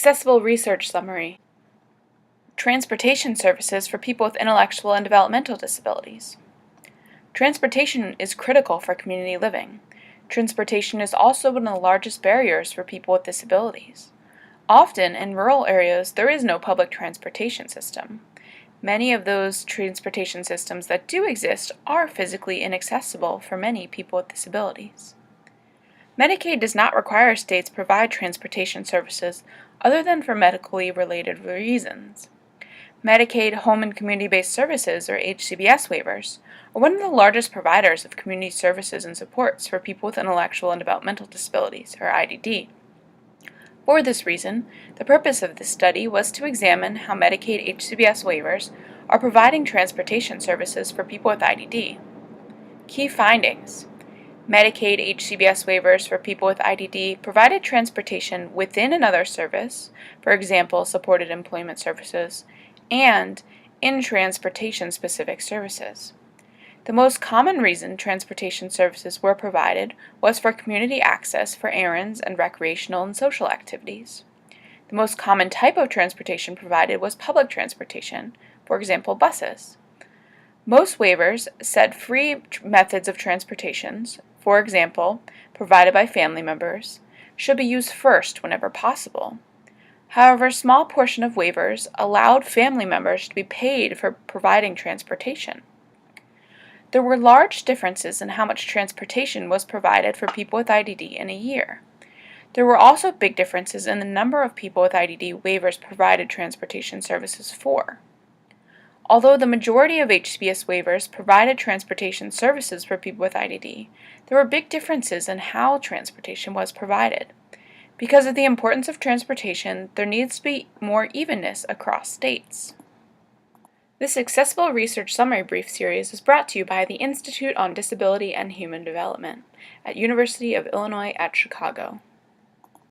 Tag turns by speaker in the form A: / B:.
A: Accessible Research Summary. Transportation services for people with intellectual and developmental disabilities. Transportation is critical for community living. Transportation is also one of the largest barriers for people with disabilities. Often, in rural areas, there is no public transportation system. Many of those transportation systems that do exist are physically inaccessible for many people with disabilities. Medicaid does not require states provide transportation services other than for medically related reasons. Medicaid Home and Community-Based Services, or HCBS waivers, are one of the largest providers of community services and supports for people with intellectual and developmental disabilities, or IDD. For this reason, the purpose of this study was to examine how Medicaid HCBS waivers are providing transportation services for people with IDD. Key findings. Medicaid HCBS waivers for people with IDD provided transportation within another service, for example, supported employment services, and in transportation-specific services. The most common reason transportation services were provided was for community access for errands and recreational and social activities. The most common type of transportation provided was public transportation, for example, buses. Most waivers said free methods of transportations, for example, provided by family members, should be used first whenever possible. However, a small portion of waivers allowed family members to be paid for providing transportation. There were large differences in how much transportation was provided for people with IDD in a year. There were also big differences in the number of people with IDD waivers provided transportation services for. Although the majority of HCBS waivers provided transportation services for people with IDD, there were big differences in how transportation was provided. Because of the importance of transportation, there needs to be more evenness across states. This Accessible Research Summary Brief series is brought to you by the Institute on Disability and Human Development at University of Illinois at Chicago.